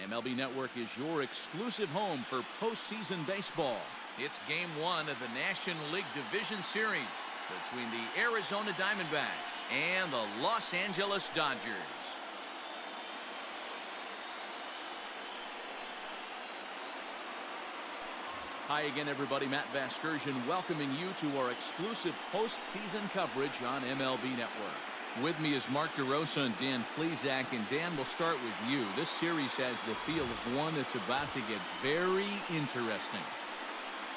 MLB Network is your exclusive home for postseason baseball. It's Game 1 of the National League Division Series between the Arizona Diamondbacks and the Los Angeles Dodgers. Hi again, everybody. Matt Vasgersian welcoming you to our exclusive postseason coverage on MLB Network. With me is Mark DeRosa and Dan Plesac. And Dan, we'll start with you. This series has the feel of one that's about to get very interesting.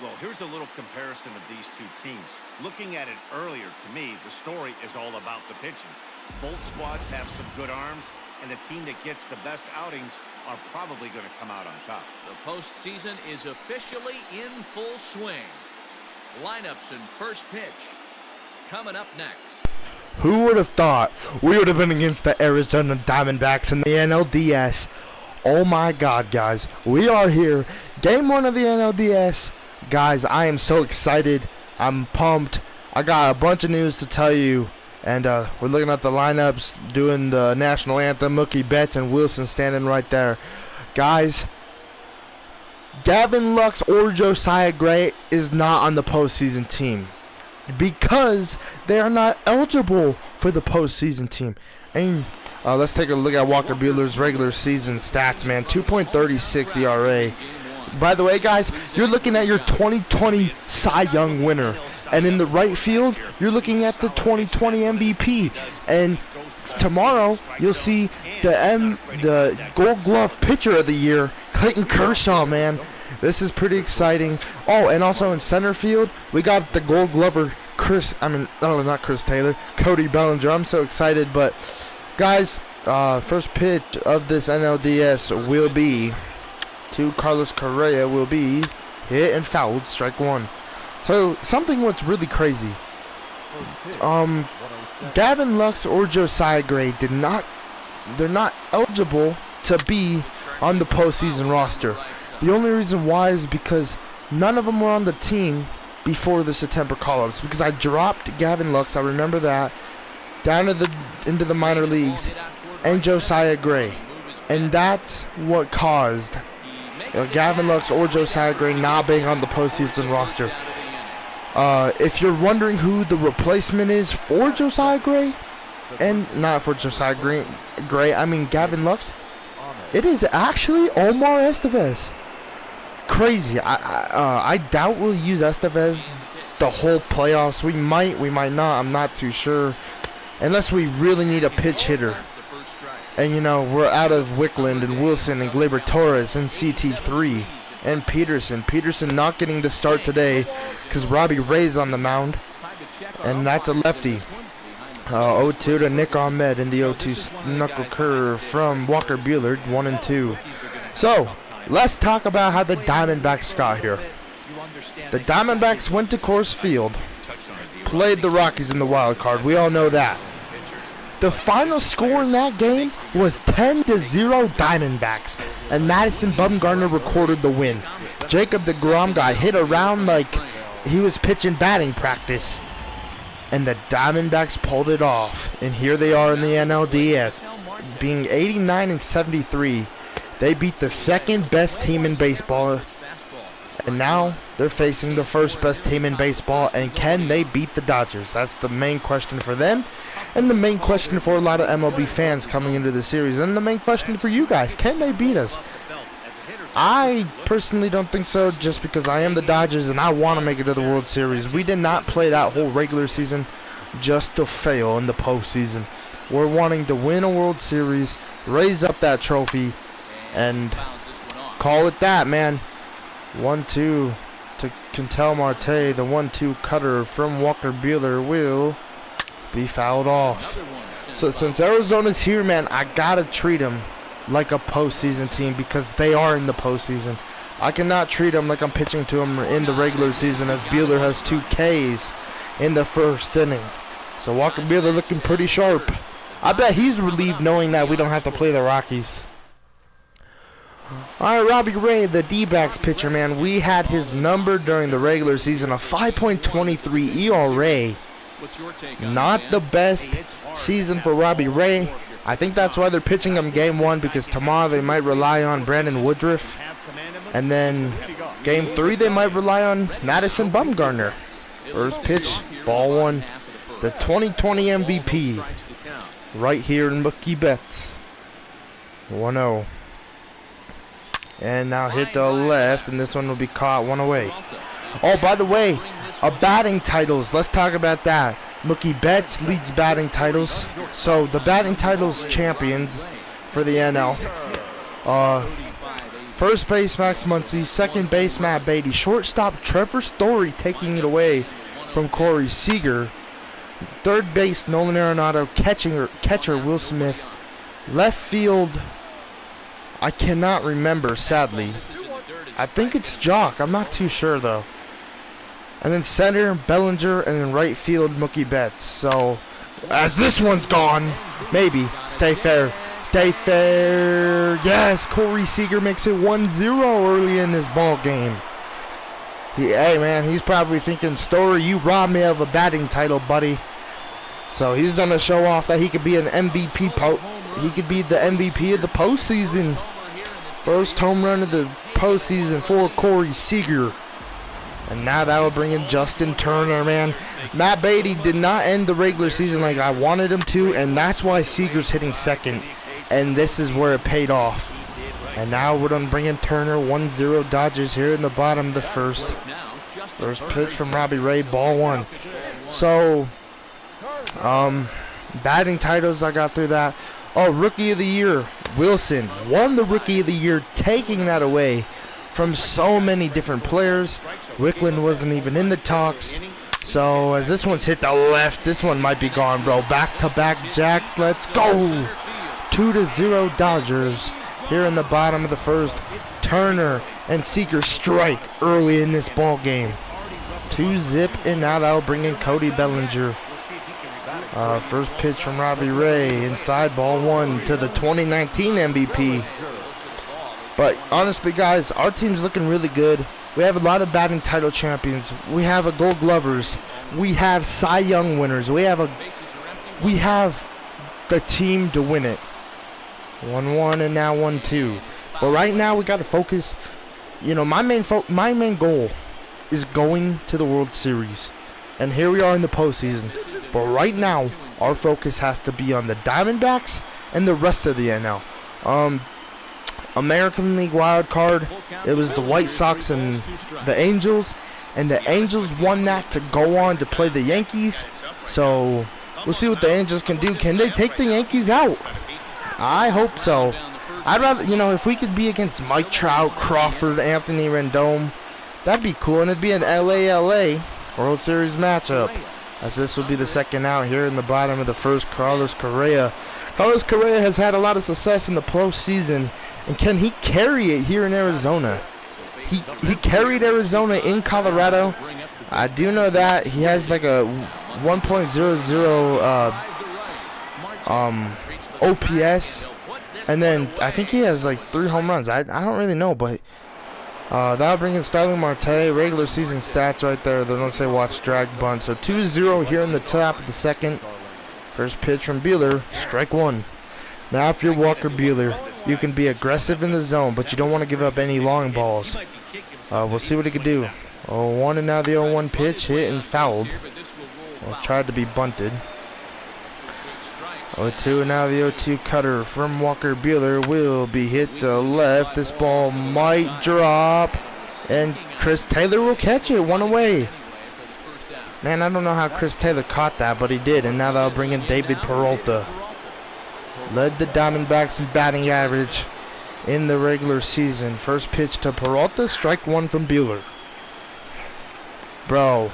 Well, here's a little comparison of these two teams. Looking at it earlier, to me, the story is all about the pitching. Both squads have some good arms, and the team that gets the best outings are probably going to come out on top. The postseason is officially in full swing. Lineups and first pitch coming up next. Who would have thought we would have been against the Arizona Diamondbacks in the NLDS? Oh my God, guys. We are here. Game 1 of the NLDS. Guys, I am so excited. I'm pumped. I got a bunch of news to tell you. And we're looking at the lineups, doing the national anthem. Mookie Betts and Wilson standing right there. Guys, Gavin Lux or Josiah Gray is not on the postseason team because they are not eligible for the postseason team. And let's take a look at Walker Buehler's regular season stats, man. 2.36 ERA. By the way, guys, you're looking at your 2020 Cy Young winner. And in the right field, you're looking at the 2020 MVP. And tomorrow, you'll see the Gold Glove pitcher of the year, Clayton Kershaw, man. This is pretty exciting. Oh, and also in center field, we got the Gold Glover, not Chris Taylor, Cody Bellinger. I'm so excited. But, guys, first pitch of this NLDS will be to Carlos Correa, will be hit and fouled, strike one. So, something what's really crazy. Gavin Lux or Josiah Gray they're not eligible to be on the postseason roster. The only reason why is because none of them were on the team before the September call-ups. Because I dropped Gavin Lux, I remember that, down to into the minor leagues, and Josiah Gray. And that's what caused Gavin Lux or Josiah Gray not being on the postseason roster. If you're wondering who the replacement is for Josiah Gray, and not for Josiah Gray, I mean Gavin Lux, it is actually Omar Estevez. Crazy. I doubt we'll use Estevez the whole playoffs. We might not. I'm not too sure. Unless we really need a pitch hitter. And, you know, we're out of Wickland and Wilson and Gleyber Torres and CT3 and Peterson. Peterson not getting the start today because Robbie Ray's on the mound. And that's a lefty. 0-2 to Nick Ahmed in the 0-2 knuckle curve from Walker Buehler, 1-2. So, let's talk about how the Diamondbacks got here. The Diamondbacks went to Coors Field, played the Rockies in the wild card. We all know that. The final score in that game was 10-0 Diamondbacks, and Madison Bumgarner recorded the win. Jacob deGrom got hit around like he was pitching batting practice, and the Diamondbacks pulled it off. And here they are in the NLDS, being 89-73. They beat the second best team in baseball, and now they're facing the first best team in baseball. And can they beat the Dodgers? That's the main question for them. And the main question for a lot of MLB fans coming into the series. And the main question for you guys, can they beat us? I personally don't think so, just because I am the Dodgers and I want to make it to the World Series. We did not play that whole regular season just to fail in the postseason. We're wanting to win a World Series, raise up that trophy, and call it that, man. 1-2 to Ketel Marte. The 1-2 cutter from Walker Buehler will be fouled off. So since Arizona's here, man, I gotta treat them like a postseason team because they are in the postseason. I cannot treat them like I'm pitching to them in the regular season, as Buehler has 2 Ks in the first inning. So Walker Buehler looking pretty sharp. I bet he's relieved knowing that we don't have to play the Rockies. Alright, Robbie Ray, the D-backs pitcher, man. We had his number during the regular season, a 5.23 ERA. Not the best season for Robbie Ray. I think that's why they're pitching him game 1, because tomorrow they might rely on Brandon Woodruff. And then game 3 they might rely on Madison Bumgarner. First pitch, ball 1. The 2020 MVP. Right here in Mookie Betts. 1-0. And now hit the left, and this one will be caught 1 away. Oh, by the way, batting titles. Let's talk about that. Mookie Betts leads batting titles. So the batting titles champions for the NL. First base Max Muncy, second base Matt Beatty, shortstop Trevor Story taking it away from Corey Seager. Third base Nolan Arenado, catcher Will Smith, left field I cannot remember, sadly. I think it's Jock. I'm not too sure, though. And then center, Bellinger, and then right field, Mookie Betts. So, as this one's gone, maybe. Stay fair. Stay fair. Yes, Corey Seager makes it 1-0 early in this ball game. Hey, man, he's probably thinking, Story, you robbed me of a batting title, buddy. So, he's going to show off that he could be an MVP. He could be the MVP of the postseason. First home run of the postseason for Corey Seager. And now that will bring in Justin Turner, man. Matt Beatty did not end the regular season like I wanted him to, and that's why Seager's hitting second. And this is where it paid off. And now we're going to bring in Turner. 1-0 Dodgers here in the bottom of the first. First pitch from Robbie Ray, ball 1. So, batting titles, I got through that. Oh, Rookie of the Year, Wilson won the Rookie of the Year, taking that away from so many different players. Wickland wasn't even in the talks. So as this one's hit the left, this one might be gone, bro. Back-to-back jacks, let's go. 2-0 Dodgers here in the bottom of the first. Turner and Seager strike early in this ball game. 2-zip, and now that'll bring in Cody Bellinger. First pitch from Robbie Ray, inside, ball 1 to the 2019 MVP. But honestly, guys, our team's looking really good. We have a lot of batting title champions. We have a Gold Glovers. We have Cy Young winners. We have the team to win it. 1-1 and now 1-2. But right now we got to focus. You know, my main goal is going to the World Series, and here we are in the postseason. But right now, our focus has to be on the Diamondbacks and the rest of the NL. American League wild card, it was the White Sox and the Angels. And the Angels won that to go on to play the Yankees. So, we'll see what the Angels can do. Can they take the Yankees out? I hope so. I'd rather, you know, if we could be against Mike Trout, Crawford, Anthony Rendon, that'd be cool. And it'd be an LA World Series matchup. As this will be the second out here in the bottom of the first, Carlos Correa. Carlos Correa has had a lot of success in the postseason, and can he carry it here in Arizona? He carried Arizona in Colorado. I do know that. He has like a 1.00 OPS, and then I think he has like 3 home runs. I don't really know, but that'll bring in Starling Marte, regular season stats right there. They don't say watch drag bunt. So 2-0 here in the top of the second. First pitch from Buehler, strike 1. Now if you're Walker Buehler, you can be aggressive in the zone, but you don't want to give up any long balls. We'll see what he can do. 0-1 and now the 0-1 pitch, hit and fouled. Well, tried to be bunted. 0-2 and now the 0-2 cutter from Walker Buehler will be hit to left. This ball might drop, and Chris Taylor will catch it. 1 away. Man, I don't know how Chris Taylor caught that, but he did, and now that'll bring in David Peralta. Led the Diamondbacks in batting average in the regular season. First pitch to Peralta, strike 1 from Buehler. Bro,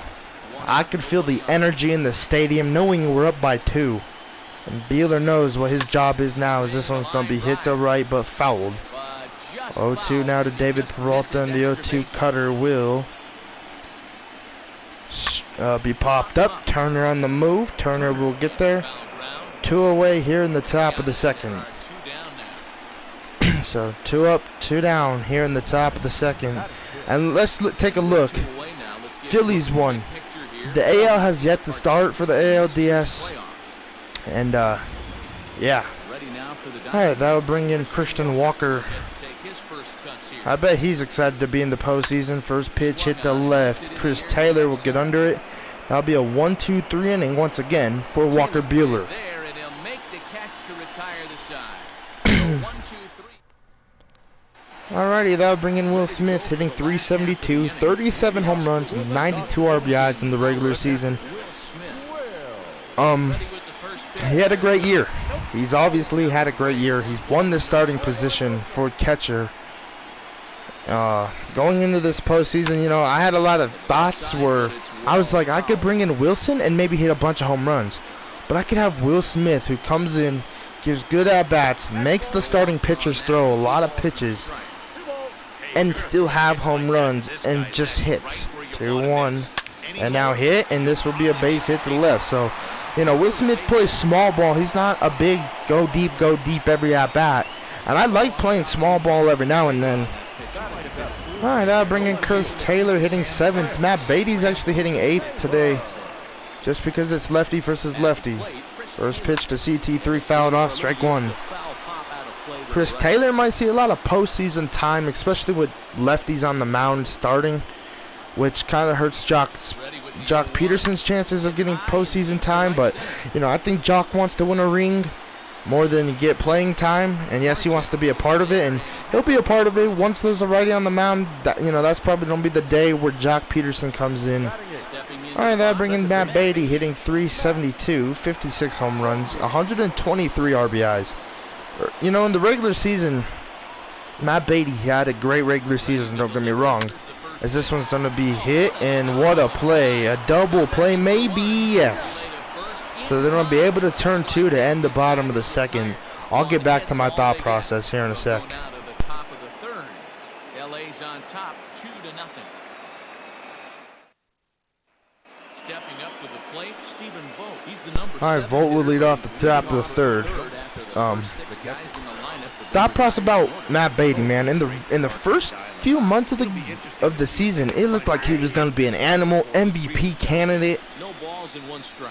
I could feel the energy in the stadium knowing we're up by 2. And Buehler knows what his job is now, as this one's going to be hit to right but fouled. 0-2 now to David Peralta, and the 0-2 cutter will be popped up. Turner on the move. Turner will get there. 2 away here in the top of the second. So 2 up, 2 down here in the top of the second. And let's take a look. Phillies won. The AL has yet to start for the ALDS. And yeah, Alright, that'll bring in Christian Walker. I bet he's excited to be in the postseason. First pitch hit the left. Chris Taylor will get under it. That'll be a 1-2-3 inning once again for Walker Buehler. Alrighty, that'll bring in Will Smith, hitting .372, 37 home runs, 92 RBIs in the regular season. He had a great year. He's obviously had a great year. He's won the starting position for catcher. Going into this postseason, you know, I had a lot of thoughts where I was like, I could bring in Wilson and maybe hit a bunch of home runs. But I could have Will Smith, who comes in, gives good at-bats, makes the starting pitchers throw a lot of pitches, and still have home runs and just hits. 2-1. And now hit, and this will be a base hit to the left. So, you know, Will Smith plays small ball. He's not a big go deep every at-bat. And I like playing small ball every now and then. Alright, that'll bring in Chris Taylor hitting 7th. Matt Beatty's actually hitting 8th today. Just because it's lefty versus lefty. First pitch to CT3 fouled off, strike 1. Chris Taylor might see a lot of postseason time, especially with lefties on the mound starting, which kind of hurts Jock Peterson's chances of getting postseason time. But, you know, I think Jock wants to win a ring more than get playing time, and yes, he wants to be a part of it, and he'll be a part of it once there's a righty on the mound. You know, that's probably going to be the day where Jock Peterson comes in. Alright, that'll bring in Matt Beatty, hitting .372, 56 home runs, 123 RBIs. You know, in the regular season, Matt Beatty had a great regular season, don't get me wrong. As this one's going to be hit, and what a play. A double play, maybe, yes. So they're going to be able to turn 2 to end the bottom of the second. I'll get back to my thought process here in a sec. LA's on top, 2-0. Stepping up to the plate, Stephen Vogt. He's the number 7. All right, Vogt will lead off the top of the third. Thought process about Matt Beatty, man. In the first few months of the season, it looked like he was going to be an animal MVP candidate. No balls and 1 strike.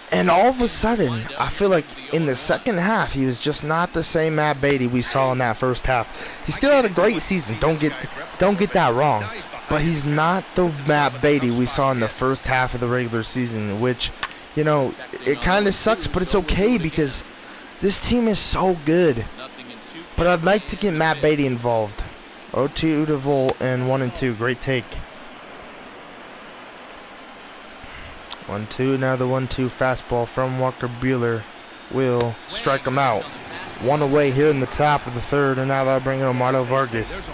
And all of a sudden, I feel like in the second half, he was just not the same Matt Beatty we saw in that first half. He still had a great season. Don't get that wrong. But he's not the Matt Beatty we saw in the first half of the regular season, which, you know, it kind of sucks, but it's okay because this team is so good. But I'd like to get Matt Beatty involved. 0-2 to Volt and 1-2. Great take. 1-2. Now the 1-2 fastball from Walker Buehler will strike him out. 1 away here in the top of the third, and now that'll bring in Omar Vargas.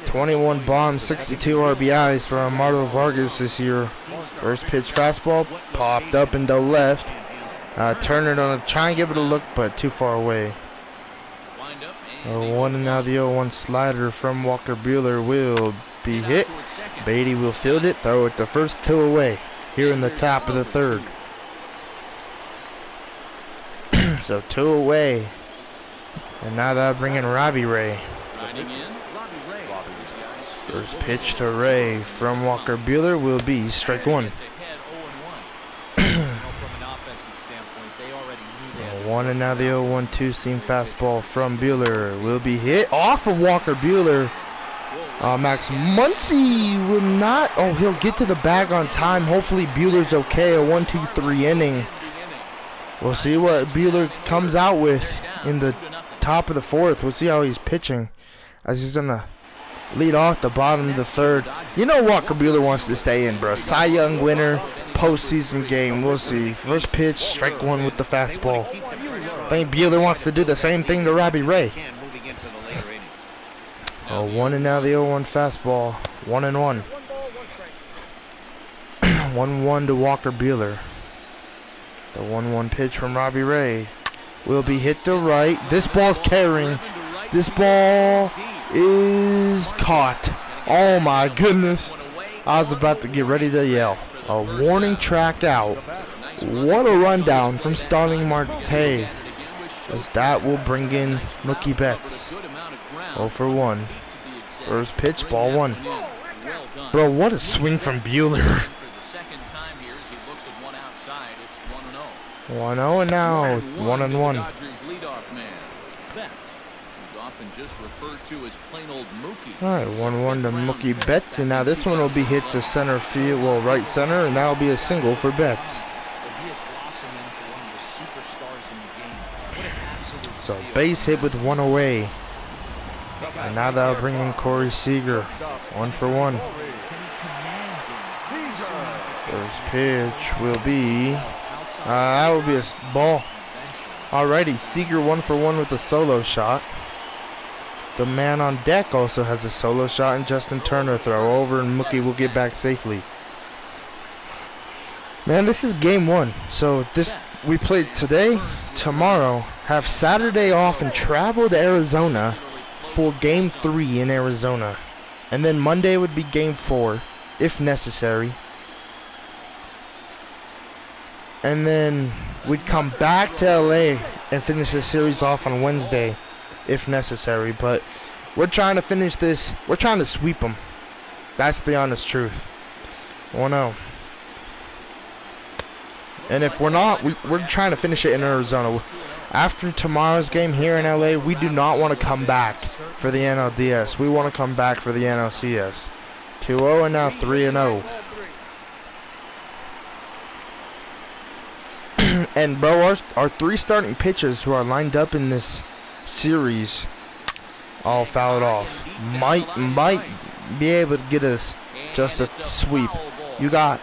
21 bombs, 62 RBIs for Omar Vargas this year. First pitch fastball popped up into left. Turner gonna try and give it a look, but too far away. 0-1, and now the 0-1 slider from Walker Buehler will be hit. Beatty will field it, throw it the first 2 away here in the top of the third. So 2 away. And now that'll bring in Robbie Ray. First pitch to Ray from Walker Buehler will be strike 1. 1, and now the 0-1 2-seam fastball from Buehler will be hit off of Walker Buehler. Max Muncy will not. Oh, he'll get to the bag on time. Hopefully Buehler's okay. A 1-2-3 inning. We'll see what Buehler comes out with in the top of the fourth. We'll see how he's pitching, as he's gonna lead off the bottom of the third. You know Walker Buehler wants to stay in, bro. Cy Young winner, postseason game. We'll see. First pitch, strike 1 with the fastball. I think Buehler wants to do the same thing to Robbie Ray. 1, and now the 0-1 fastball. 1-1. 1-1 to Walker Buehler. The 1-1 pitch from Robbie Ray will be hit to right. This ball's carrying. This ball is caught. Oh my goodness. I was about to get ready to yell. A warning track out. What a rundown from Starling Marte. As that will bring in Mookie Betts. 0-for-1. First pitch, ball 1. Bro, what a swing from Buehler. 1-0 and now 1-1. Dodgers leadoff man, Betts, who's often just referred to as plain old Mookie. All right, 1-1 to Mookie Betts, and now this one will be hit to center field, well, right center, and that'll be a single for Betts. So base hit with one away. And now that'll bring in Corey Seager. 1-for-1. First pitch will be, that will be a ball. Alrighty, Seager 1-for-1 with a solo shot. The man on deck also has a solo shot, and Justin Turner throw over, and Mookie will get back safely. Man, this is game 1. So this we played today, tomorrow, have Saturday off and travel to Arizona for game 3 in Arizona. And then Monday would be game 4, if necessary. And then we'd come back to LA and finish the series off on Wednesday, if necessary. But we're trying to finish this. We're trying to sweep them. That's the honest truth. 1-0. And if we're not, we're trying to finish it in Arizona. After tomorrow's game here in LA, we do not want to come back for the NLDS. We want to come back for the NLCS. 2-0 and now 3-0. And bro, our 3 starting pitchers who are lined up in this series all fouled off. Might be able to get us just a sweep. You got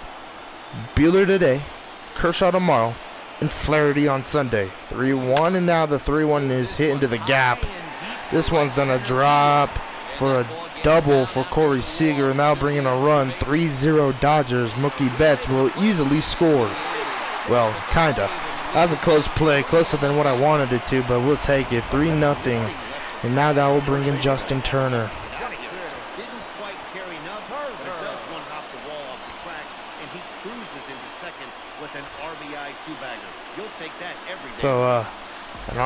Buehler today, Kershaw tomorrow, and Flaherty on Sunday. 3-1, and now the 3-1 is hit into the gap. This one's gonna drop for a double for Corey Seager, and now bringing a run. 3-0 Dodgers. Mookie Betts will easily score. Well, kinda. That was a close play, closer than what I wanted it to, but we'll take it. 3-0, and now that will bring in Justin Turner. Didn't quite carry enough, but it does one hop the wall off the track, and he cruises into second with an RBI 2-bagger. You'll take that every day. So, an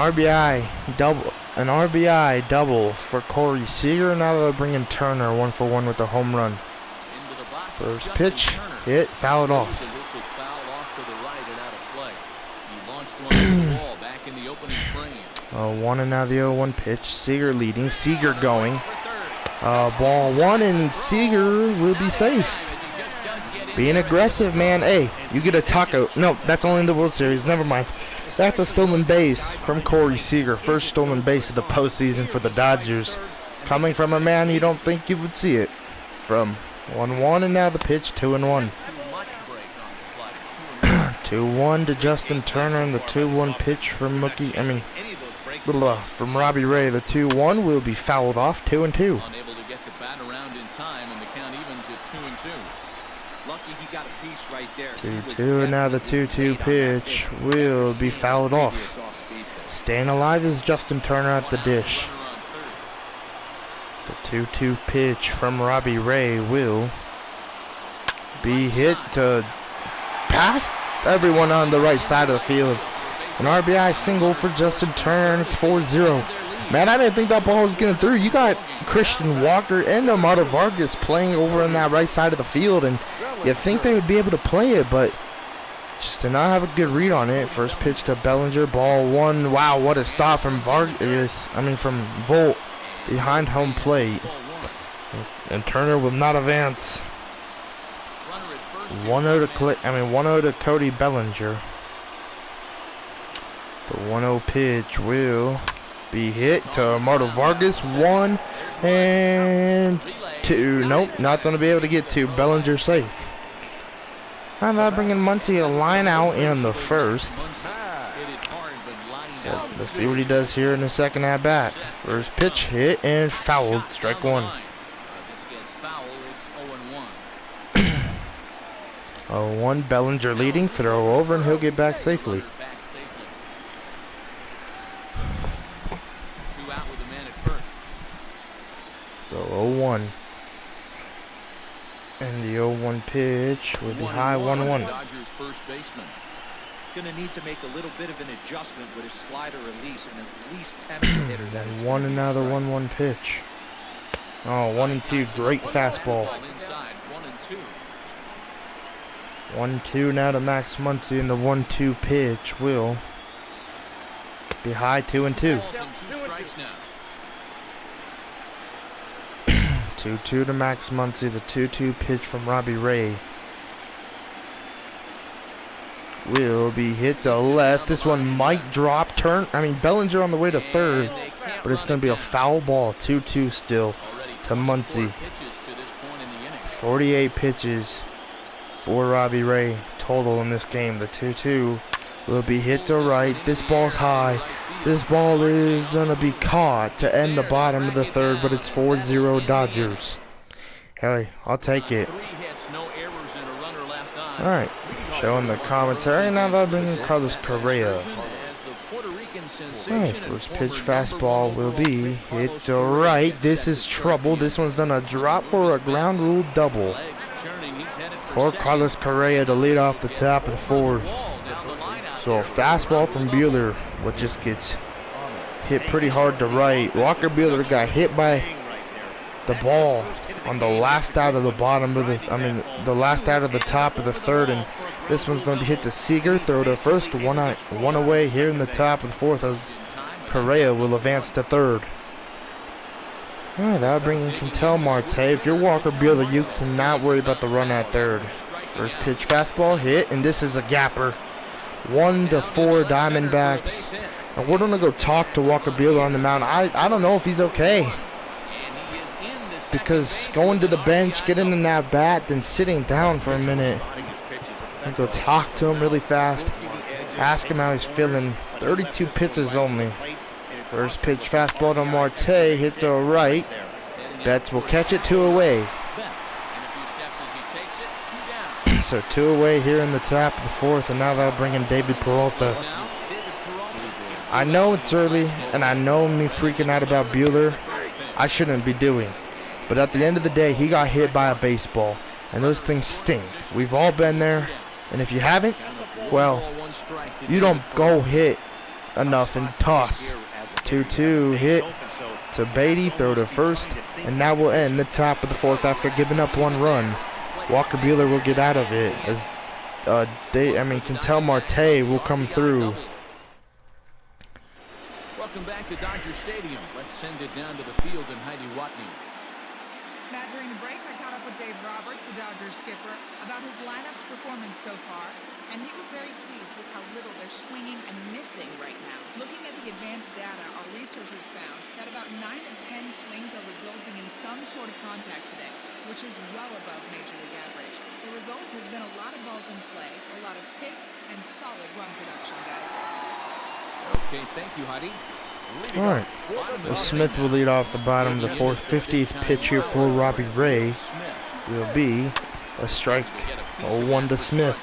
RBI double for Corey Seager. Now they'll bring in Turner 1-for-1 with a home run. First pitch, hit, fouled off. One and now the 0-1 pitch. Seager leading. Seager going. Ball 1 and Seager will be safe. Being aggressive, man. Hey, you get a taco. No, that's only in the World Series. Never mind. That's a stolen base from Corey Seager. First stolen base of the postseason for the Dodgers. Coming from a man you don't think you would see it from. 1-1 and now the pitch. 2-1. 2-1 to Justin Turner, and the 2-1 pitch from from Robbie Ray. The 2-1 will be fouled off. 2-2. Unable to get the bat around in time, and the count evens at 2-2. Lucky he got a piece right there. 2-2, and now the 2-2 pitch will be fouled off. Staying alive is Justin Turner at the dish. The 2-2 pitch from Robbie Ray will be hit to past everyone on the right side of the field. An RBI single for Justin Turner. It's 4-0. Man, I didn't think that ball was getting through. You got Christian Walker and Amado Vargas playing over on that right side of the field, and you think they would be able to play it, but just did not have a good read on it. First pitch to Bellinger, ball 1. Wow, what a stop from from Volt behind home plate. And Turner will not advance. 1-0 to Cody Bellinger. The 1-0 pitch will be hit to Amado Vargas. 1 and 2. Nope, not going to be able to get to. Bellinger safe. I'm not bringing Muncy a line out in the first. So let's see what he does here in the second at bat. First pitch hit and fouled. Strike 1. 0-1, Bellinger leading, throw over, and he'll get back safely. 2 out with the man at first. So 0-1. And the 0-1 pitch will be high, 1-1. Dodgers first baseman. Going to need to make a little bit of an adjustment with his slider release and at least tempt the hitter. And 1 and now the 1-1 pitch. Oh, 1 and 2, great fastball. Inside, 1 and 2. 1-2 now to Max Muncy, and the 1-2 pitch will be high. 2-2. 2-2 to Max Muncy. The 2-2 pitch from Robbie Ray will be hit to left. This one might drop. Bellinger on the way to third, but it's going to be a foul ball. 2-2 still to Muncy. 48 pitches for Robbie Ray total in this game. The 2-2 will be hit to right. This ball's high. This ball is going to be caught to end the bottom of the third, but it's 4-0 Dodgers. Hey, I'll take it. Alright, showing the commentary. Now they'll bring in Carlos Correa. Alright, first pitch fastball will be hit to right. This is trouble. This one's gonna drop for a ground rule double for Carlos Correa to lead off the top of the fourth. So a fastball from Buehler, what just gets hit pretty hard to right. Walker Buehler got hit by the ball on the last out of the bottom of the last out of the top of the third, and this one's going to be hit to Seager. Throw to first, one away here in the top of the fourth as Correa will advance to third. Alright, that'll bring in Ketel Marte. If you're Walker Buehler, you cannot worry about the run at third. First pitch fastball hit, and this is a gapper. 1-4 Diamondbacks. And we're going to go talk to Walker Buehler on the mound. I don't know if he's okay, because going to the bench, getting in that bat, then sitting down for a minute. I'm going to go talk to him really fast, ask him how he's feeling. 32 pitches only. First pitch fastball to Marte, hit to right. Betts will catch it, 2 away. So 2 away here in the top of the fourth, and now that'll bring in David Peralta. I know it's early, and I know me freaking out about Buehler. I shouldn't be doing. But at the end of the day, he got hit by a baseball, and those things sting. We've all been there, and if you haven't, well, you don't go hit enough and toss. 2-2 hit to Beatty, throw to first, and now we'll end the top of the fourth after giving up 1 run. Walker Buehler will get out of it as Ketel Marte will come through. Welcome back to Dodger Stadium. Let's send it down to the field and Heidi Watney. Matt, during the break, I caught up with Dave Roberts, the Dodgers skipper, about his lineup's performance so far, and he was very pleased with how little they're swinging and missing right now. Looking at the advanced data, our researchers found that about 9 of 10 swings are resulting in some sort of contact today, which is well above Major League average. The result has been a lot of balls in play, a lot of hits, and solid run production, guys. Okay, thank you, Heidi. Alright, well, Smith will lead off the bottom of the fourth. 50th pitch here for Robbie Ray will be a strike. 0-1 to Smith.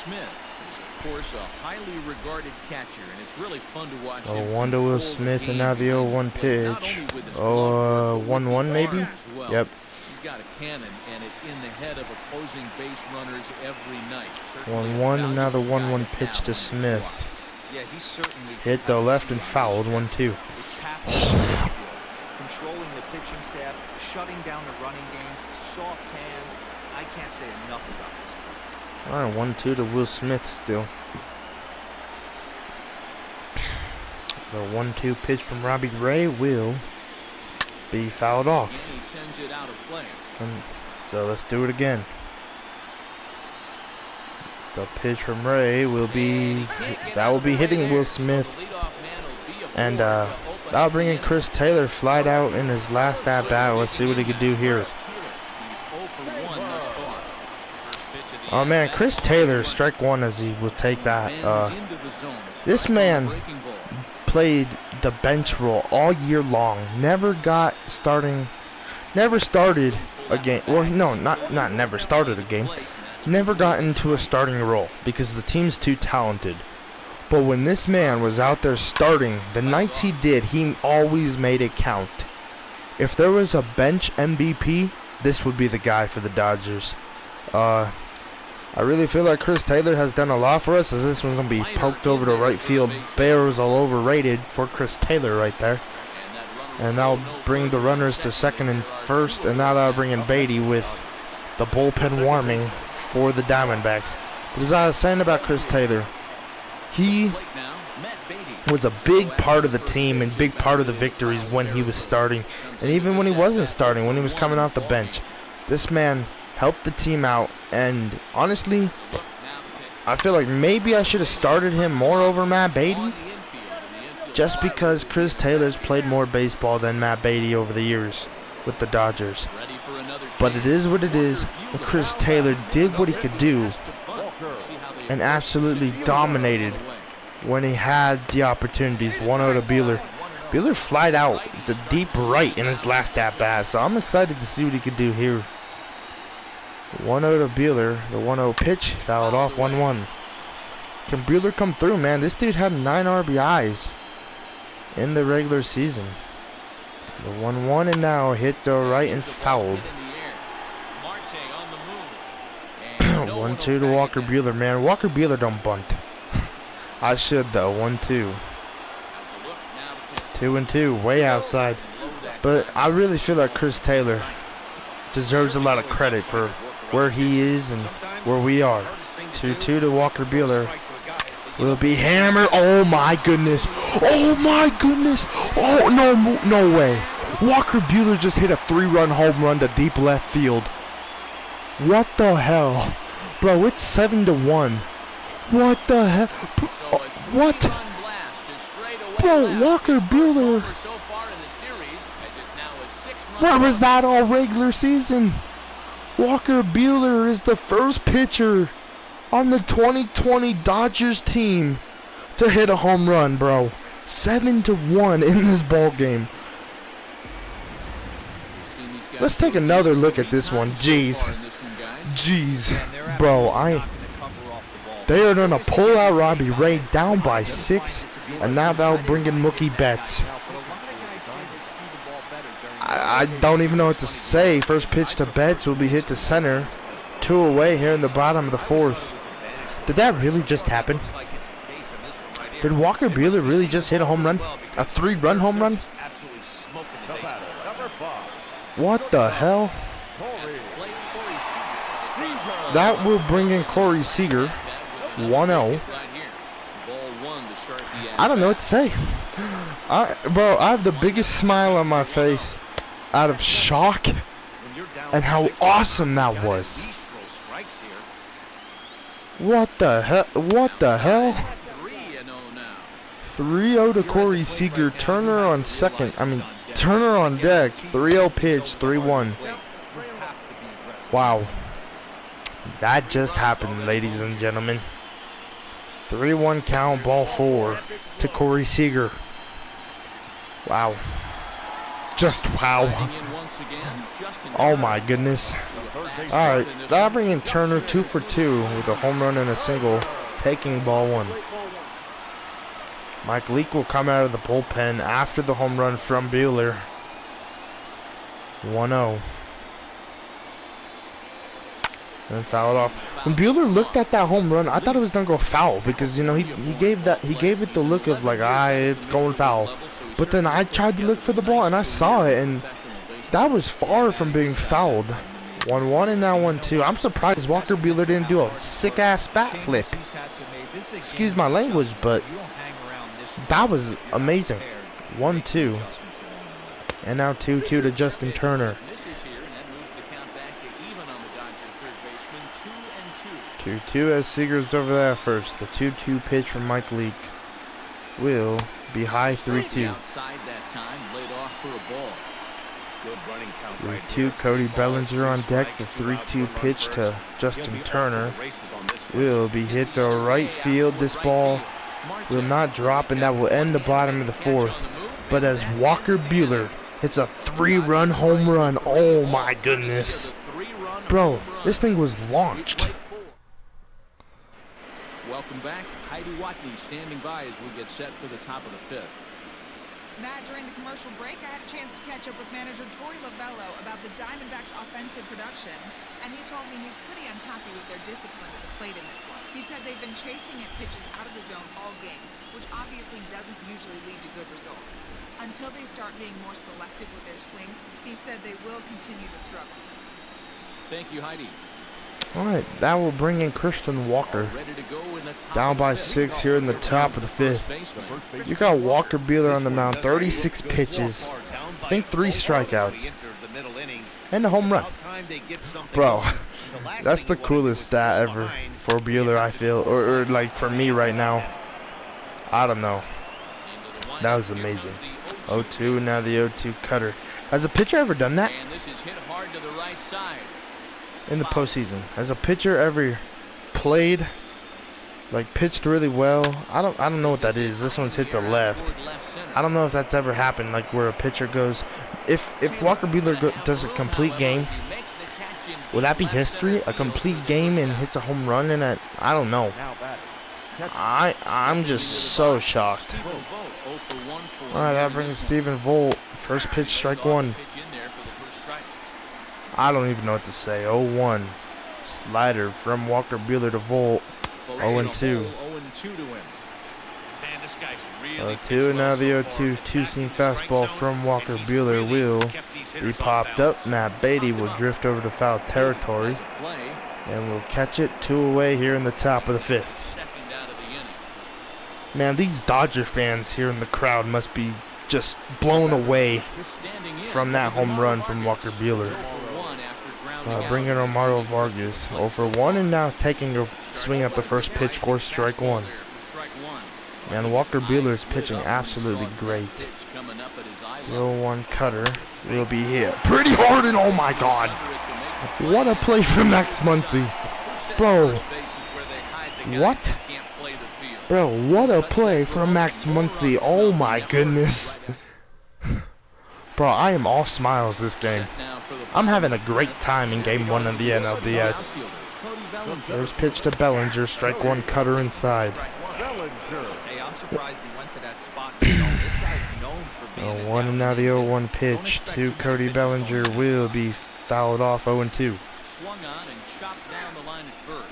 Smith is, of course, a highly regarded catcher, and it's really fun to watch. 0-1 to Will Smith, and now the 0-1 pitch. 1-1 maybe? Yep. He's got a cannon, and it's in the head of opposing base runners every night. 1-1, and now the 1-1 pitch to Smith. Yeah, he certainly Hit the left and fouled. 1-2. Controlling the pitching staff, shutting down the running game, soft hands. I can't say enough about this. Alright, 1-2 to Will Smith still. The 1-2 pitch from Robbie Ray will be fouled off. So let's do it again. The pitch from Ray will be, that will be hitting Will Smith. And that'll bring in Chris Taylor, flied out in his last at bat. Let's see what he can do here. Oh man, Chris Taylor, strike 1 as he will take that. This man played the bench role all year long. Never started a game. Well, no, not never started a game. Never got into a starting role because the team's too talented. But when this man was out there starting, the nights he did, he always made it count. If there was a bench MVP, this would be the guy for the Dodgers. I really feel like Chris Taylor has done a lot for us, as this one's going to be poked over to right field. Barrels all overrated for Chris Taylor right there. And that'll bring the runners to second and first, and now that'll bring in Beatty with the bullpen warming for the Diamondbacks. But as I was saying about Chris Taylor, he was a big part of the team and big part of the victories when he was starting. And even when he wasn't starting, when he was coming off the bench, this man helped the team out. And honestly, I feel like maybe I should have started him more over Matt Beatty, just because Chris Taylor's played more baseball than Matt Beatty over the years with the Dodgers. But it is what it is. Chris Taylor did what he could do and absolutely dominated when he had the opportunities. 1-0 to Buehler. Buehler flied out the deep right in his last at-bat, so I'm excited to see what he could do here. 1-0 to Buehler. The 1-0 pitch fouled off. 1-1. Can Buehler come through, man? This dude had 9 RBIs in the regular season. The 1-1 and now hit the right and fouled. 1-2 to Walker Buehler, man. Walker Buehler don't bunt. I should though. 1-2. 2-2, way outside. But I really feel like Chris Taylor deserves a lot of credit for where he is and where we are. 2-2 to Walker Buehler. Will be hammered. Oh my goodness. Oh my goodness. Oh no way. Walker Buehler just hit a 3-run home run to deep left field. What the hell? Bro, it's 7-1. What the hell? What? Bro, Walker Buehler. Where was that all regular season? Walker Buehler is the first pitcher on the 2020 Dodgers team to hit a home run, bro. 7-1 in this ball game. Let's take another look at this one. Jeez, bro. They are gonna pull out Robbie Ray down by 6, and now they'll bring in Mookie Betts. I don't even know what to say. First pitch to Betts will be hit to center. 2 away here in the bottom of the 4th. Did that really just happen? Did Walker Buehler really just hit a home run? A 3-run home run? What the hell? That will bring in Corey Seager. 1-0. I don't know what to say. Bro, I have the biggest smile on my face out of shock and how awesome that was. What the hell? What the hell? 3-0 to Corey Seager. Turner on second. Turner on deck. 3-0 pitch. 3-1. Wow. That just happened, ladies and gentlemen. 3-1 count, ball 4 to Corey Seager. Wow. Just wow. Oh my goodness. Alright, that'll bring in Turner 2 for 2 with a home run and a single, taking ball 1. Mike Leake will come out of the bullpen after the home run from Buehler. 1-0. And fouled off. When Buehler looked at that home run, I thought it was gonna go foul because he gave it the look of like it's going foul. But then I tried to look for the ball and I saw it, and that was far from being fouled. 1-1 and now 1-2. I'm surprised Walker Buehler didn't do a sick ass bat flip. Excuse my language, but that was amazing. 1-2. And now 2-2 to Justin Turner. 2-2 as Seager's over there first. The 2-2 pitch from Mike Leake will be high. 3-2. 3-2 Cody Bellinger on deck. The 3-2 pitch to Justin Turner will be hit to right field. This ball will not drop, and that will end the bottom of the 4th. But as Walker Buehler hits a 3-run home run, oh my goodness. Bro, this thing was launched. Welcome back. Heidi Watney standing by as we get set for the top of the 5th. Matt, during the commercial break, I had a chance to catch up with manager Torey Lovello about the Diamondbacks' offensive production, and he told me he's pretty unhappy with their discipline at the plate in this one. He said they've been chasing at pitches out of the zone all game, which obviously doesn't usually lead to good results. Until they start being more selective with their swings, he said they will continue to struggle. Thank you, Heidi. Alright, that will bring in Christian Walker. Ready to go in the top Down of by the fifth. 6 here in the top of the First 5th. baseman. You got Walker Buehler on the mound, 36 pitches. I think 3 strikeouts. And a home run. Bro, that's the coolest stat ever for Buehler, I feel. Or like for me right now. I don't know. That was amazing. 0-2, now the 0-2 cutter. Has a pitcher ever done that And this is hit hard to the right side. in the postseason? Has a pitcher ever played, like pitched really well? I don't know what that is. This one's hit the left. I don't know if that's ever happened, like where a pitcher goes. If Walker Buehler does a complete game, will that be history? A complete game and hits a home run in it? I don't know. I'm just so shocked. Alright, that brings Stephen Vogt. First pitch, strike one. I don't even know what to say. 0-1. Slider from Walker Buehler to Vogt. 0-2. 0-2, and now the 0-2 two-seam fastball from Walker Buehler will be popped up. Matt Beatty will drift over to foul territory and will catch it 2 away here in the top of the 5th. Man, these Dodger fans here in the crowd must be just blown away from that home run from Walker Buehler. Bringing Omar Vargas 0-1, and now taking a swing at the first pitch for strike one. Man, Walker Buehler is pitching absolutely great. 0-1 cutter will be hit pretty hard, and oh my god, what a play from Max Muncy. Bro, what? Bro, what a play from Max Muncy. Oh my goodness. Bro, I am all smiles this game. I'm having a great time in game 1 of the NLDS. There's pitch to Bellinger, strike one, cutter inside. Hey, I'm surprised he went to that spot. This guy's known for being 0-1, and now the 0-1 pitch to Cody Bellinger will be fouled off. 0-2. Swung on and chopped down the line at first.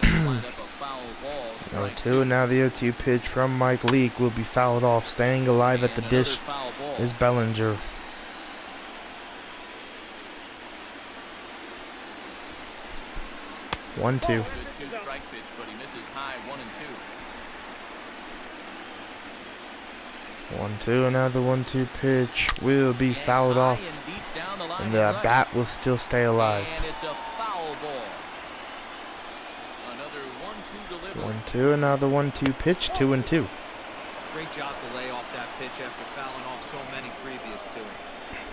This lined up a foul ball. 0-2, and now the 0-2 pitch from Mike Leake will be fouled off. Staying alive at the dish is Bellinger. One, two. Good two-strike pitch, but he misses high 1-2. 1-2, another 1-2 pitch will be fouled off, and the bat will still stay alive. And it's a foul ball. Another 1-2 delivery. 1-2, another 1-2 pitch, 2-2. Great job to lay off that pitch after fouling off so many previous to it.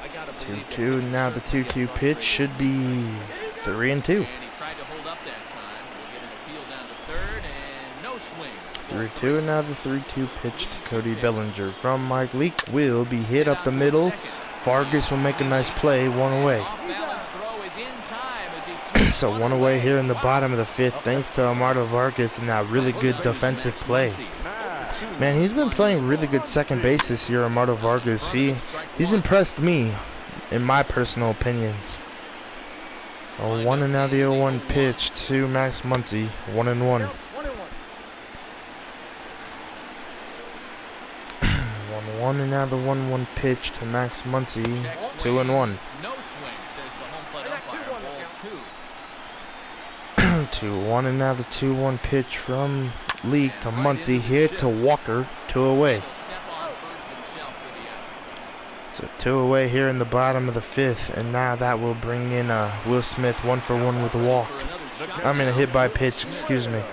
I gotta believe 2-2, now the 2-2 pitch should be 3-2. And he tried to hold up that time. We'll get an appeal down to third, and no swing. 3-2, and now the 3-2 pitch to Cody Bellinger from Mike Leake will be hit up the middle. Vargas will make a nice play, 1 away. So 1 away here in the bottom of the 5th, thanks to Amardo Vargas and that really good defensive play. Man, he's been playing really good second base this year, Amardo Vargas. He's impressed me, in my personal opinions. 0-1, and now the 0-1 pitch to Max Muncy, 1-1. 1-1, and now the 1-1 pitch to Max Muncy, 2-1. No swing, says the home plate umpire. Ball 2. 2-1, and now the 2-1 pitch from Leake to Muncy, hit to Walker, 2 away. So 2 away here in the bottom of the 5th, and now that will bring in Will Smith 1-for-1 with a walk. I mean a hit by pitch, excuse me.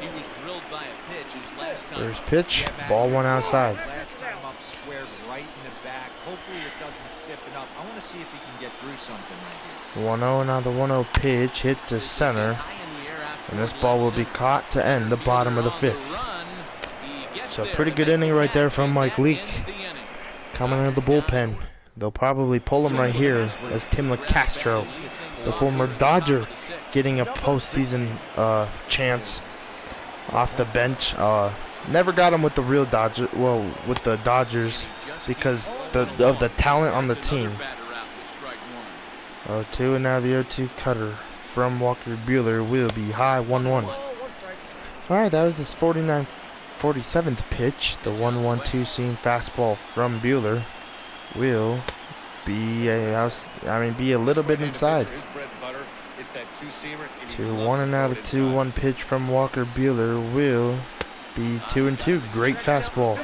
There's pitch, ball 1 outside. last time up squared right in the back. Hopefully it doesn't stiffen up. I want to see if he can get through something right here. 1-0, now the 1-0 pitch hit to center, and this ball will be caught to end the bottom of the 5th. So pretty good inning right there from Mike Leake. Coming into the bullpen. They'll probably pull him right here as Tim LeCastro, the former Dodger, getting a postseason chance off the bench. Never got him with the real Dodger, well, with the Dodgers, because of the talent on the team. 0-2, and now the 0-2 cutter from Walker Buehler will be high, 1-1. Alright, that was his 47th pitch. The 1-1 seam fastball from Buehler will be a little bit inside. His bread and butter is that two-seamer. 2-1, and now the 2-1 pitch from Walker Buehler will be 2-2. Great fastball.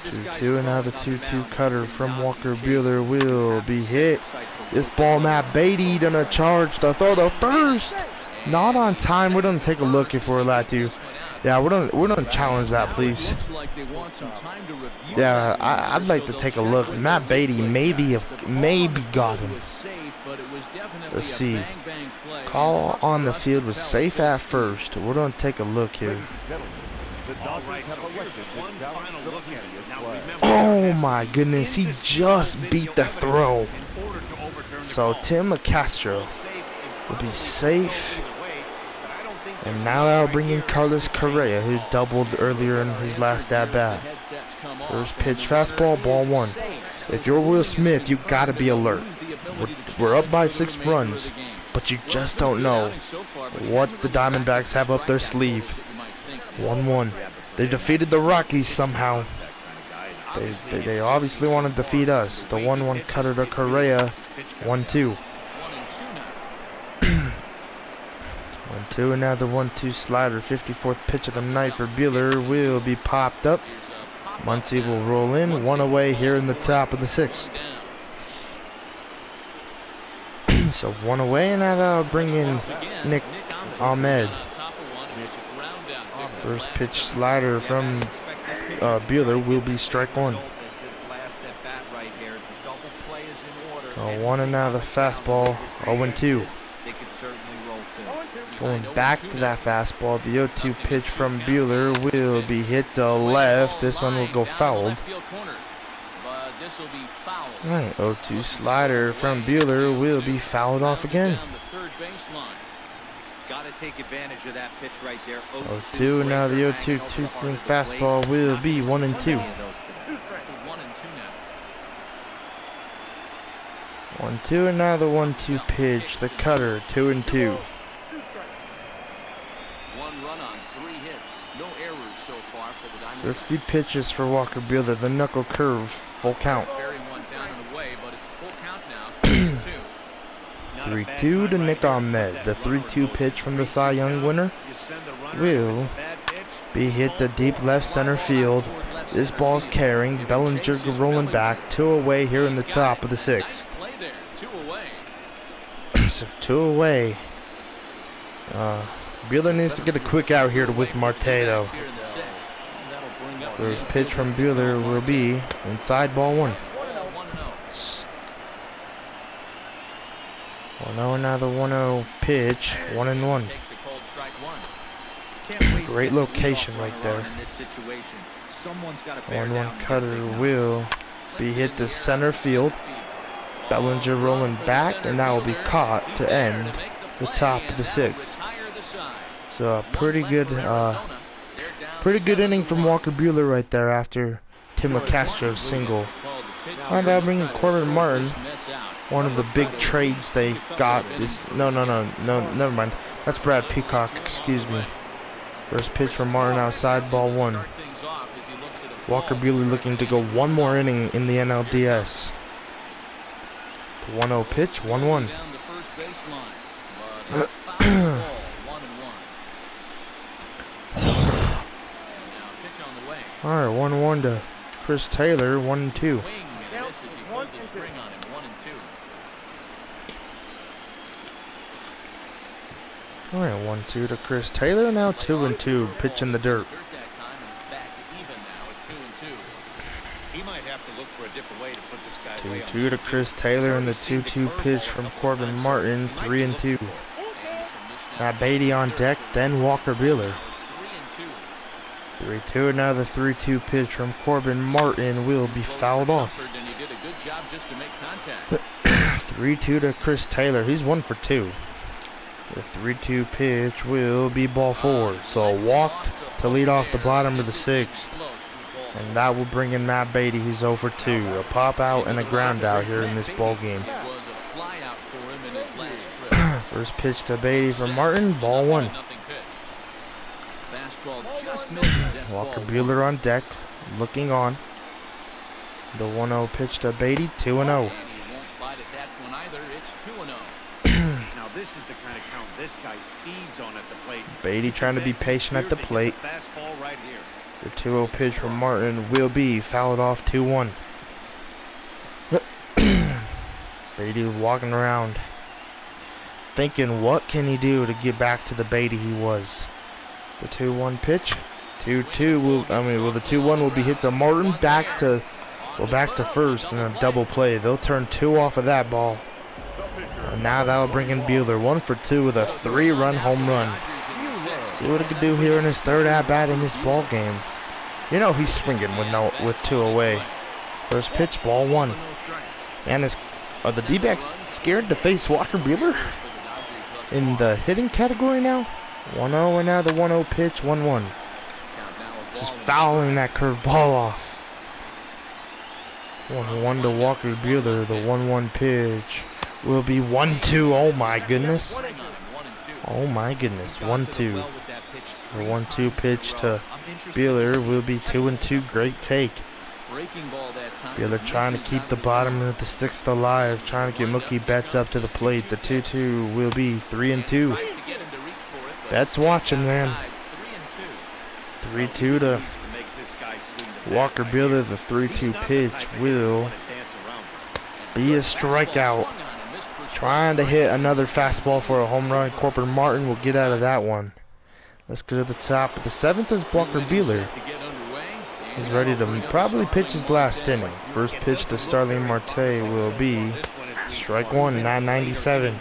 2-2, and now the 2-2 cutter from Walker Buehler will be hit. This ball, Matt Beatty gonna charge the throw to first. Not on time. We're gonna take a look if we're allowed to. Yeah, we're gonna challenge that, please. Yeah, I'd like to take a look. Matt Beatty maybe got him. Let's see. Call on the field was safe at first. We're gonna take a look here. Oh my goodness, he just beat the throw. So Tim McCastro will be safe. And now that'll bring in Carlos Correa, who doubled earlier in his last at-bat. First pitch fastball, ball 1. If you're Will Smith, you gotta be alert. We're up by 6 runs, but you just don't know what the Diamondbacks have up their sleeve. 1-1. They defeated the Rockies somehow. They obviously want to defeat us. The 1-1 cutter to Correa. 1-2. 1-2, and now the 1-2 slider. 54th pitch of the night for Buehler will be popped up. Muncy will roll in. 1 away here in the top of the 6th. So 1 away, and now that'll bring in Nick Ahmed. First pitch slider from Buehler will be strike 1. 1, and now the fastball. 0-2. Going back to that fastball, the 0-2 pitch from Buehler will be hit to left. This one will go foul. Alright, 0-2 slider from Buehler will be fouled off again. Gotta take advantage of that pitch right there. 0-2, and now the 0-2 two-seam fastball will be 1-2. 1-2, and now the 1-2 pitch, the cutter, 2-2. 60 pitches for Walker Buehler, the knuckle curve, full count. 3-2 to Nick Ahmed. The 3-2 pitch from the Cy Young winner will be hit to deep left center field. This ball's carrying. Bellinger rolling back. 2 away here in the top of the 6th. So 2 away. Buehler needs to get a quick out here with Marte though. First pitch from Buehler will be inside, ball 1. 1-0, now the 1-0 pitch, 1-1. Great location right there. 1-1 cutter will be hit to center field. Bellinger rolling back, and that will be caught to end the top of the 6th. So a pretty good inning from Walker Buehler right there after Tim McCastro's single. Alright, that'll bring in Corbin Martin. One of the big trades they got is no, never mind. That's Brad Peacock, excuse me. First pitch from Martin outside, ball 1. Walker Buehler looking to go 1 more inning in the NLDS. The 1-0 pitch, 1-1. Alright, 1-1 to Chris Taylor, 1-2. Alright, 1-2 to Chris Taylor, now 2-2, pitch in the dirt. 2-2 to Chris Taylor, and the 2-2 pitch from Corbin Martin, 3-2. Matt Beatty on deck, then Walker Buehler. 3-2, and now the 3-2 pitch from Corbin Martin will be fouled off. 3-2 to Chris Taylor, he's 1 for 2. The 3-2 pitch will be ball 4. So walked to lead off the bottom of the 6th. And that will bring in Matt Beatty, he's 0 for 2. A pop out and a ground out here in this ball game. First pitch to Beatty from Martin, ball 1. Walker Buehler on deck, looking on. The 1-0 pitch to Beatty, 2-0. This is the kind of count this guy feeds on at the plate. Beatty trying to be patient at the plate. Fastball right here. The 2-0 pitch from Martin will be fouled off 2-1. Beatty walking around thinking, what can he do to get back to the Beatty he was? The 2-1 pitch. 2-2 will, the 2-1 will be hit to Martin, back to first in a double play. They'll turn 2 off of that ball. And now that'll bring in Buehler. 1 for 2 with a 3-run home run. See what he can do here in his third at-bat in this ball game. You know he's swinging with 2 away. First pitch, ball 1. And are the D-backs scared to face Walker Buehler in the hitting category now? 1-0, and now the 1-0 pitch, 1-1. Just fouling that curved ball off. 1-1 to Walker Buehler. The 1-1 pitch will be 1-2. Oh my goodness. Oh my goodness. 1-2. The 1-2 pitch to Buehler will be 2-2. Great take. Buehler trying to keep the bottom of the sixth alive, trying to get Mookie Betts up to the plate. The 2-2 will be 3-2. Betts watching, man. 3-2 to Walker Buehler. The 3-2 pitch will be a strikeout. Trying to hit another fastball for a home run. Corbin Martin will get out of that one. Let's go to the top of the 7th as Walker Buehler. He's ready to probably pitch his last inning. First pitch to Starling Marte will be strike 1, 997.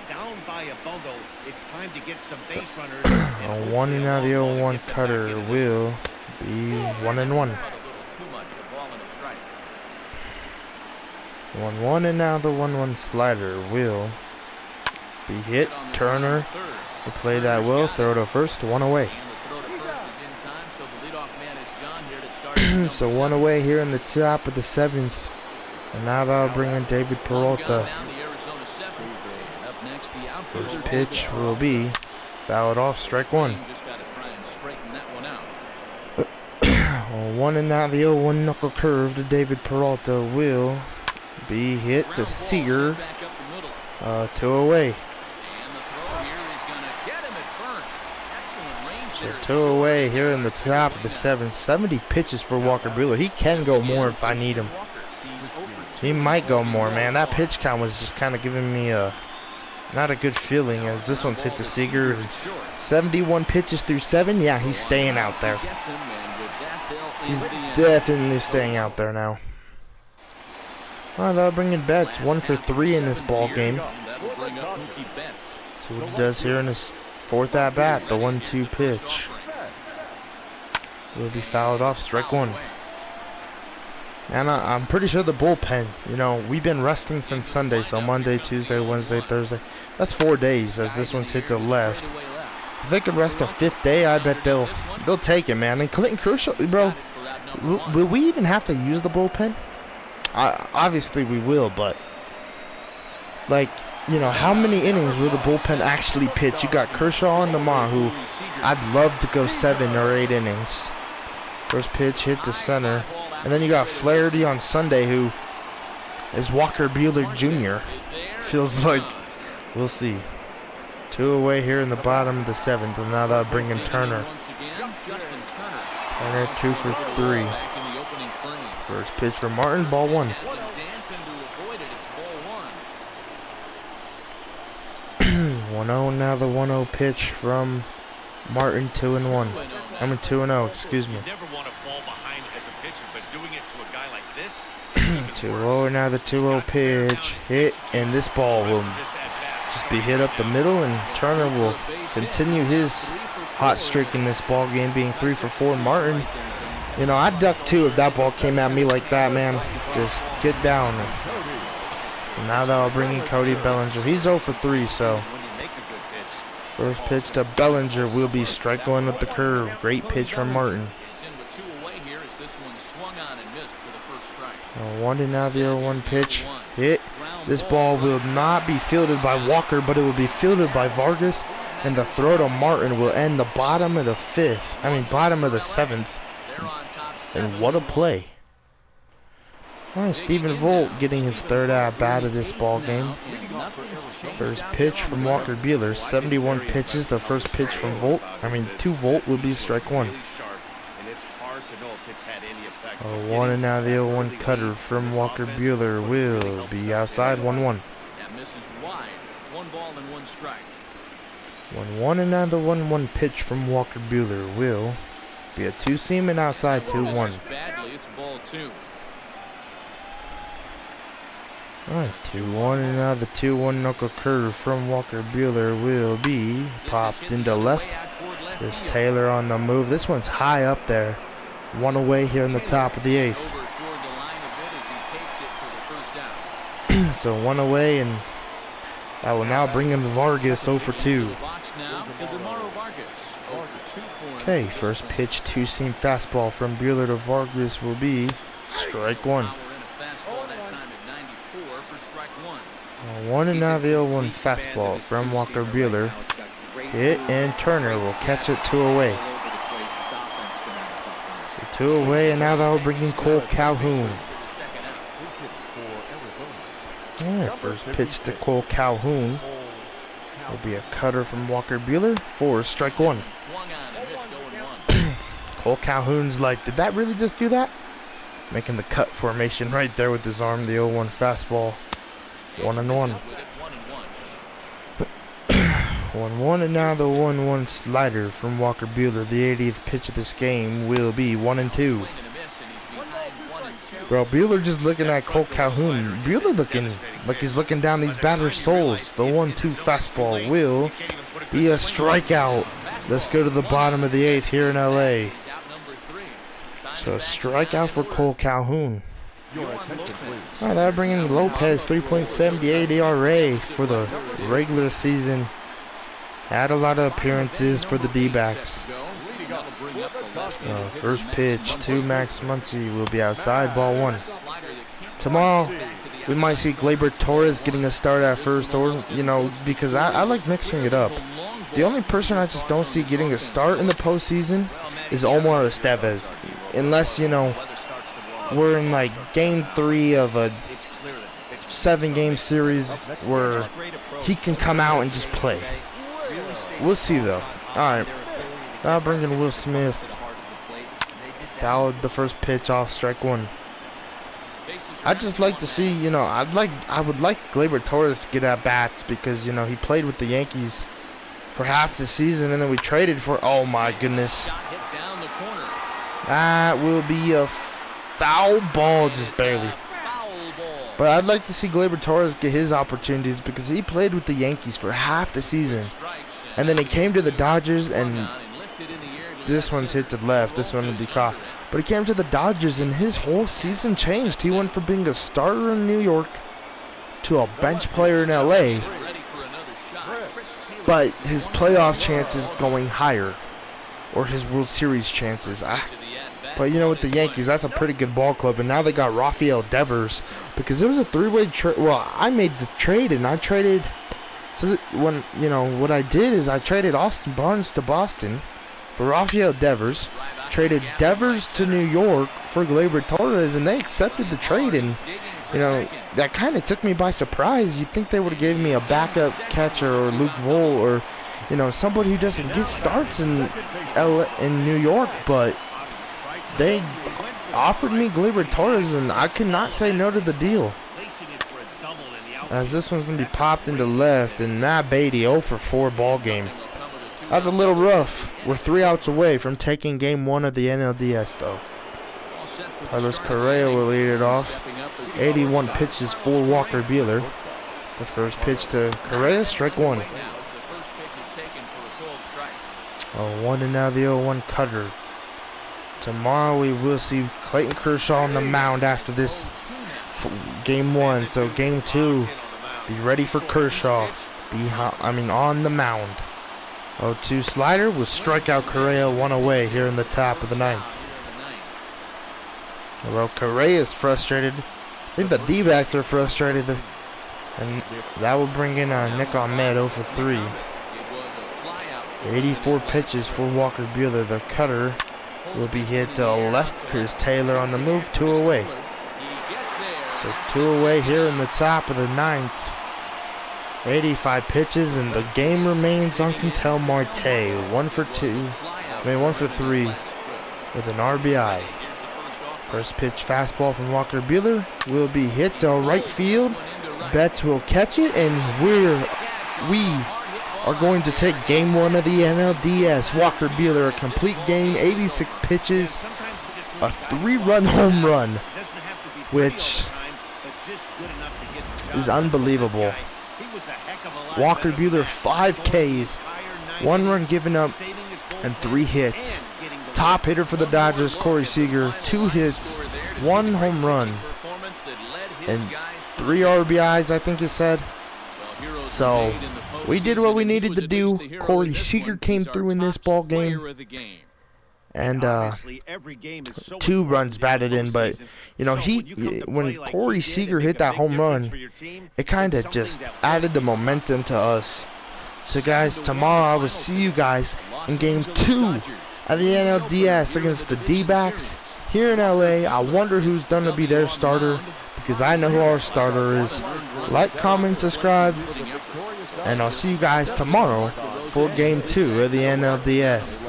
Down by a bundle. It's time to get some base runners. A 1 and now the 0-1 cutter will be 1-1. 1-1 and now the 1-1 slider will be hit. Turner will play that well. Throw to first, 1 away. So 1 away here in the top of the 7th. And now that'll bring in David Peralta. First pitch will be fouled off, strike 1. 1 and now the 0-1 knuckle curve to David Peralta will be hit to Seager. 2 away. So 2 away here in the top of the 7th. 70 pitches for Walker Buehler. He can go more if I need him. He might go more, man. That pitch count was just kind of giving me not a good feeling as this one's hit to Seager. 71 pitches through 7. Yeah, he's staying out there. He's definitely staying out there now. Well, that'll bring in Betts. 1 for 3 in this ball game. See what he does here in his 4th at bat. The 1-2 pitch will be fouled off, strike 1. And I'm pretty sure the bullpen, you know, we've been resting since Sunday, so Monday, Tuesday, Wednesday, Thursday. That's 4 days as this one's hit to left. If they could rest a 5th day, I bet they'll take it, man. And Clayton Kershaw, bro, will we even have to use the bullpen? Obviously we will, but like, you know, how many innings will the bullpen actually pitch? You got Kershaw and DeMar, who I'd love to go 7 or 8 innings. First pitch hit to center. And then you got Flaherty on Sunday, who is Walker Buehler Jr. Feels like, we'll see. 2 away here in the bottom of the 7th, and now that'll bring in Turner. Turner 2 for 3. First pitch for Martin, ball 1. 1-0 now the 1-0 pitch from Martin, 2-1. I mean 2-0, excuse me. 2-0 now the 2-0 pitch hit, and this ball will just be hit up the middle, and Turner will continue his hot streak in this ball game, being 3 for 4. Martin, you know, I'd duck too if that ball came at me like that, man. Just get down. And now that'll bring in Cody Bellinger. He's 0 for 3, so first pitch to Bellinger will be strike 1 with the curve. Great pitch from Martin. 1 and now the 0-1 pitch hit. This ball will not be fielded by Walker, but it will be fielded by Vargas, and the throw to Martin will end the bottom of the 5th. I mean, bottom of the 7th. And what a play! Alright, Stephen Volt getting his third at-bat of this ball game. First pitch from Walker Buehler. 71 pitches. The first pitch from Volt, 2 Volt will be strike one. A 1 and now the 0-1 cutter from Walker Buehler will be outside. 1-1. That misses wide. 1 ball and 1 strike. 1-1 and now the 1-1 pitch from Walker Buehler will be a two-seam and outside. 2-1. Badly, it's ball 2. Alright, 2-1 and now the 2-1 knuckle curve from Walker Buehler will be popped into left. There's Taylor on the move. This one's high up there. 1 away here in the top of the 8th. So 1 away, and that will now bring him Vargas 0 for 2. Okay, first pitch, two-seam fastball from Buehler to Vargas will be strike 1. 1 and now the 0-1 fastball from Walker Buehler. Hit, and Turner will catch it 2 away. So 2 away, and now that will bring in Cole Calhoun. Alright, first pitch to Cole Calhoun will be a cutter from Walker Buehler for strike 1. Cole Calhoun's like, did that really just do that? Making the cut formation right there with his arm. The 0-1 fastball. 1-1. 1-1, and now the 1-1 slider from Walker Buehler. The 80th pitch of this game will be 1-2. Bro, Buehler just looking at Cole Calhoun. Buehler looking like he's looking down these batters' souls. The 1-2 fastball will be a strikeout. Let's go to the bottom of the 8th here in LA. So a strikeout for Cole Calhoun. Alright, that'll bring in Lopez. 3.78 ERA for the regular season. Had a lot of appearances for the D-backs. First pitch to Max Muncy will be outside. Ball 1. Tomorrow we might see Gleyber Torres getting a start at first, or because I like mixing it up. The only person I just don't see getting a start in the postseason is Omar Estevez, unless we're in like game 3 of a 7-game series where he can come out and just play. We'll see though. Alright, now bringing Will Smith. Fouled the first pitch off, strike 1. I'd just like to see, I would like Gleyber Torres to get at bats because, he played with the Yankees for half the season, and then we traded for, oh my goodness. That will be a foul ball, just barely. But I'd like to see Gleyber Torres get his opportunities because he played with the Yankees for half the season. And then he came to the Dodgers, and this one's hit to left. This one will be caught. But he came to the Dodgers, and his whole season changed. He went from being a starter in New York to a bench player in LA. But his playoff chances going higher, or his World Series chances. But with the Yankees, that's a pretty good ball club. And now they got Rafael Devers, because it was a 3-way trade. Well, I made the trade, and I traded. So when what I did is I traded Austin Barnes to Boston for Rafael Devers, traded Devers to New York for Gleyber Torres, and they accepted the trade. And that kind of took me by surprise. You'd think they would have given me a backup catcher or Luke Voll or somebody who doesn't get starts in New York, but they offered me Gleyber Torres, and I could not say no to the deal. As this one's going to be popped into left, and Matt Beatty 0 for 4 ball game. That's a little rough. We're 3 outs away from taking game 1 of the NLDS, though. Carlos Correa will lead it off. 81 pitches for Walker Buehler. The first pitch to Correa, strike 1. 0-1 and now the 0-1 cutter. Tomorrow we will see Clayton Kershaw on the mound after this game 1. So game 2, be ready for Kershaw. On the mound. 0-2 slider will strike out Correa, 1 away here in the top of the 9th. Well, Correa is frustrated. I think the D-backs are frustrated. And that will bring in Nick Ahmed 0 for 3. 84 pitches for Walker Buehler. The cutter will be hit to left. Chris Taylor on the move, 2 away. So 2 away here in the top of the 9th. 85 pitches, and the game remains on Ketel Marte. 1 for 3 with an RBI. First pitch fastball from Walker Buehler will be hit to right field. Betts will catch it, and we are going to take game 1 of the NLDS. Walker Buehler, a complete game, 86 pitches, a 3-run home run, which is unbelievable. Walker Buehler, 5 Ks, 1 run given up, and 3 hits. Top hitter for the Dodgers, Corey Seager, 2 hits, 1 home run, and 3 RBIs, I think it said. So we did what we needed to do. Corey Seager came through in this ball game, and 2 runs batted in. But you know, when Corey Seager hit that home run, it kind of just added the momentum to us. So guys, tomorrow I will see you guys in game 2 of the NLDS against the D-backs here in LA. I wonder who's going to be their starter, because I know who our starter is. Like, comment, subscribe, and I'll see you guys tomorrow for game 2 of the NLDS.